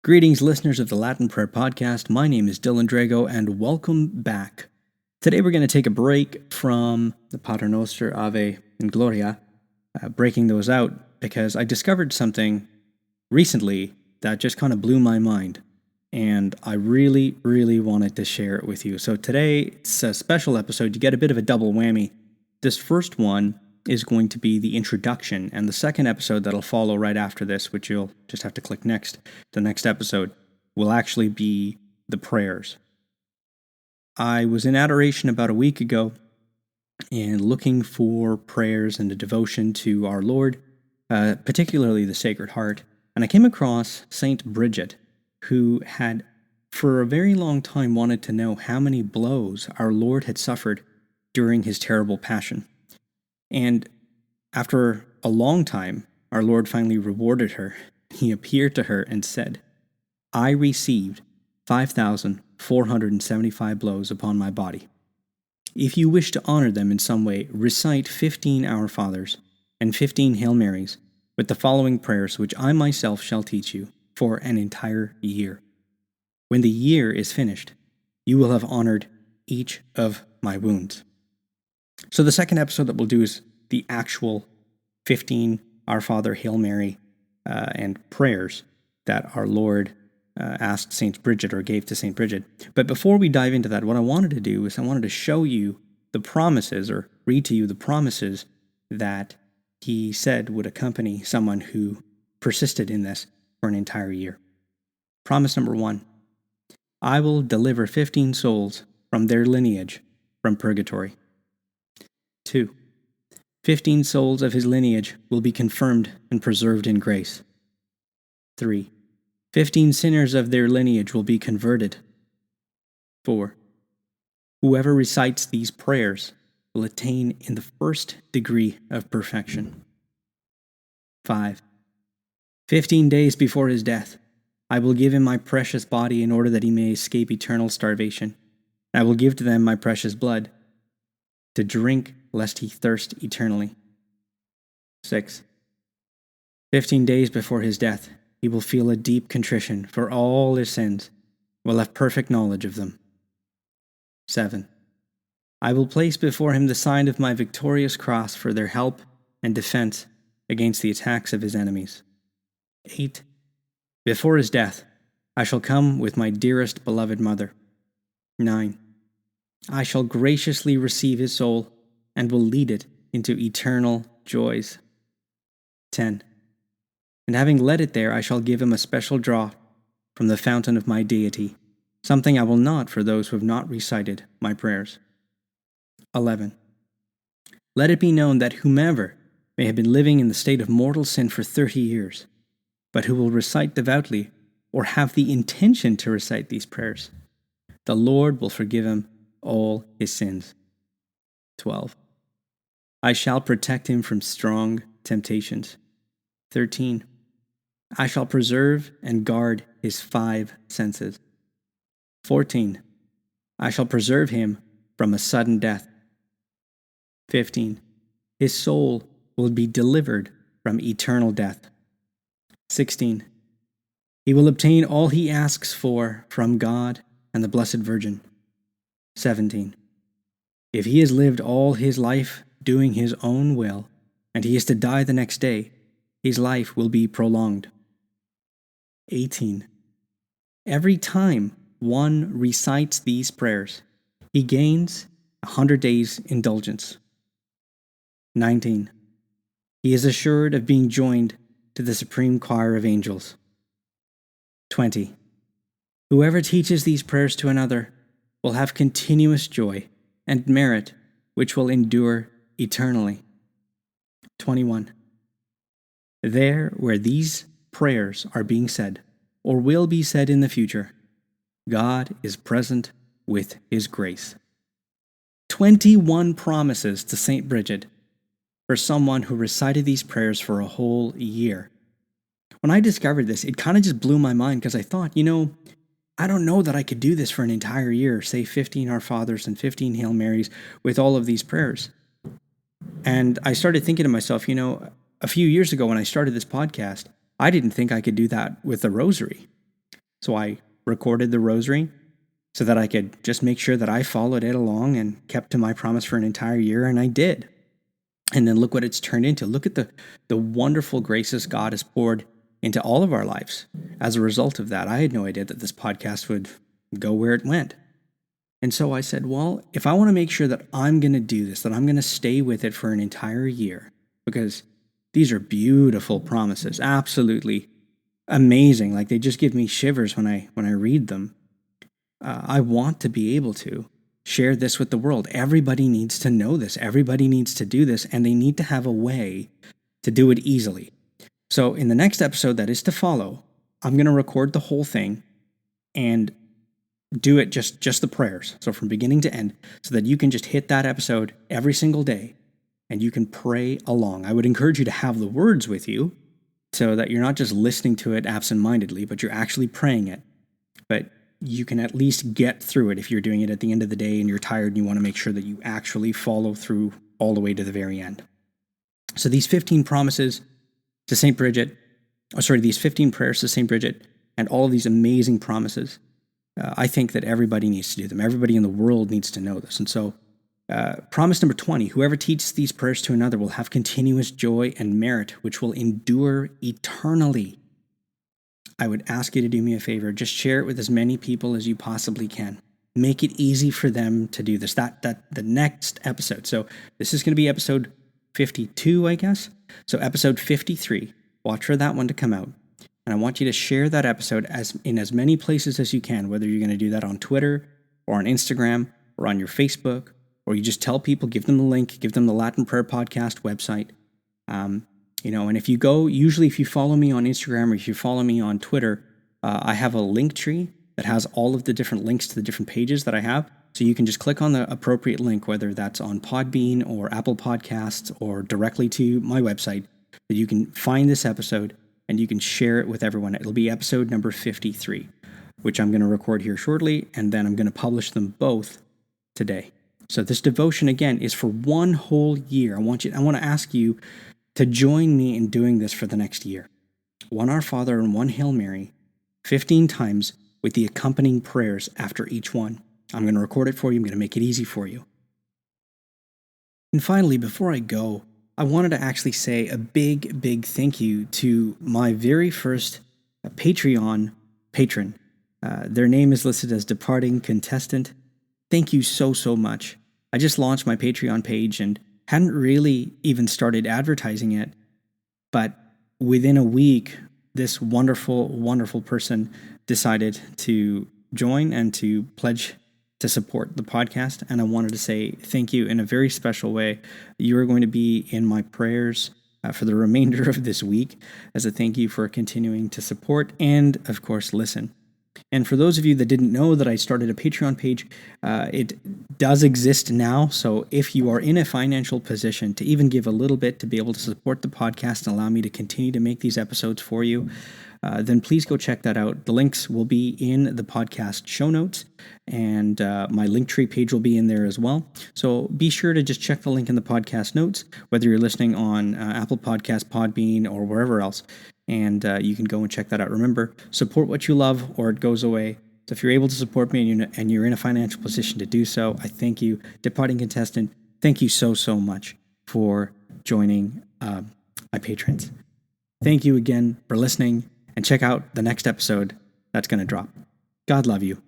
Greetings, listeners of the Latin Prayer Podcast. My name is Dylan Drago, and welcome back. Today we're going to take a break from the Pater Noster, Ave, and Gloria, breaking those out because I discovered something recently that just kind of blew my mind, and I really wanted to share it with you. So today it's a special episode. You get a bit of a double whammy. This first one is going to be the introduction, and the second episode that'll follow right after this, which you'll just have to click next, the next episode, will actually be the prayers. I was in adoration about a week ago and looking for prayers and a devotion to our Lord, particularly the Sacred Heart, and I came across Saint Bridget, who had for a very long time wanted to know how many blows our Lord had suffered during his terrible passion. And after a long time, our Lord finally rewarded her. He appeared to her and said, "I received 5,475 blows upon my body. If you wish to honor them in some way, recite 15 Our Fathers and 15 Hail Marys with the following prayers, which I myself shall teach you for an entire year. When the year is finished, you will have honored each of my wounds." So the second episode that we'll do is the actual 15 Our Father, Hail Mary, and prayers that our Lord asked Saint Bridget or gave to Saint Bridget. But before we dive into that, what I wanted to do is I wanted to show you the promises, or read to you the promises that he said would accompany someone who persisted in this for an entire year. Promise number 1, I will deliver 15 souls from their lineage from purgatory. 2, 15 souls of his lineage will be confirmed and preserved in grace. 3, 15 sinners of their lineage will be converted. 4, whoever recites these prayers will attain in the first degree of perfection. 5, 15 days before his death, I will give him my precious body in order that he may escape eternal starvation. I will give to them my precious blood, to drink lest he thirst eternally. 6, 15 days before his death, he will feel a deep contrition for all his sins, will have perfect knowledge of them. 7, I will place before him the sign of my victorious cross for their help and defense against the attacks of his enemies. 8, before his death, I shall come with my dearest beloved mother. 9, I shall graciously receive his soul and will lead it into eternal joys. 10, and having led it there, I shall give him a special draught from the fountain of my deity, something I will not for those who have not recited my prayers. 11, let it be known that whomever may have been living in the state of mortal sin for 30 years, but who will recite devoutly or have the intention to recite these prayers, the Lord will forgive him all his sins. 12, I shall protect him from strong temptations. 13, I shall preserve and guard his 5 senses. 14, I shall preserve him from a sudden death. 15, his soul will be delivered from eternal death. 16, he will obtain all he asks for from God and the Blessed Virgin. 17, if he has lived all his life doing his own will, and he is to die the next day, his life will be prolonged. 18, every time one recites these prayers, he gains 100 days indulgence. 19, he is assured of being joined to the supreme choir of angels. 20, whoever teaches these prayers to another will have continuous joy and merit which will endure eternally. 21, there where these prayers are being said, or will be said in the future, God is present with his grace. 21 promises to Saint Bridget for someone who recited these prayers for a whole year. When I discovered this, it kind of just blew my mind because I thought, I don't know that I could do this for an entire year, say 15 Our Fathers and 15 Hail Marys with all of these prayers. And I started thinking to myself, a few years ago when I started this podcast, I didn't think I could do that with the rosary. So I recorded the rosary so that I could just make sure that I followed it along and kept to my promise for an entire year, and I did. And then look what it's turned into. Look at the wonderful graces God has poured into all of our lives. As a result of that, I had no idea that this podcast would go where it went. And so I said, well, if I want to make sure that I'm going to do this, that I'm going to stay with it for an entire year, because these are beautiful promises, absolutely amazing. Like, they just give me shivers when I read them. I want to be able to share this with the world. Everybody needs to know this. Everybody needs to do this, and they need to have a way to do it easily. So in the next episode that is to follow, I'm going to record the whole thing and do it just the prayers. So from beginning to end, so that you can just hit that episode every single day and you can pray along. I would encourage you to have the words with you so that you're not just listening to it absentmindedly, but you're actually praying it. But you can at least get through it if you're doing it at the end of the day and you're tired and you want to make sure that you actually follow through all the way to the very end. So these 15 promises to St. Bridget, these 15 prayers to St. Bridget, and all of these amazing promises, I think that everybody needs to do them. Everybody in the world needs to know this. And so promise number 20, whoever teaches these prayers to another will have continuous joy and merit, which will endure eternally. I would ask you to do me a favor. Just share it with as many people as you possibly can. Make it easy for them to do this. The next episode. So this is going to be episode 52, I guess. So episode 53. Watch for that one to come out. And I want you to share that episode in as many places as you can, whether you're going to do that on Twitter or on Instagram or on your Facebook, or you just tell people, give them the link, give them the Latin Prayer Podcast website. And if you go, usually if you follow me on Instagram or if you follow me on Twitter, I have a link tree that has all of the different links to the different pages that I have. So you can just click on the appropriate link, whether that's on Podbean or Apple Podcasts or directly to my website, that you can find this episode and you can share it with everyone. It'll be episode number 53, which I'm going to record here shortly, and then I'm going to publish them both today. So this devotion, again, is for one whole year. I want to ask you to join me in doing this for the next year. One Our Father and one Hail Mary, 15 times with the accompanying prayers after each one. I'm going to record it for you. I'm going to make it easy for you. And finally, before I go, I wanted to actually say a big, big thank you to my very first Patreon patron. Their name is listed as Departing Contestant. Thank you so, so much. I just launched my Patreon page and hadn't really even started advertising it, but within a week, this wonderful, wonderful person decided to join and to pledge to support the podcast, and I wanted to say thank you in a very special way. You are going to be in my prayers for the remainder of this week as a thank you for continuing to support and, of course, listen. And for those of you that didn't know that I started a Patreon page, it does exist now. So if you are in a financial position to even give a little bit to be able to support the podcast and allow me to continue to make these episodes for you, then please go check that out. The links will be in the podcast show notes, and my Linktree page will be in there as well. So be sure to just check the link in the podcast notes, whether you're listening on Apple Podcasts, Podbean, or wherever else. And you can go and check that out. Remember, support what you love or it goes away. So if you're able to support me and you're in a financial position to do so, I thank you. Departing Contestant, thank you so, so much for joining my patrons. Thank you again for listening, and check out the next episode that's going to drop. God love you.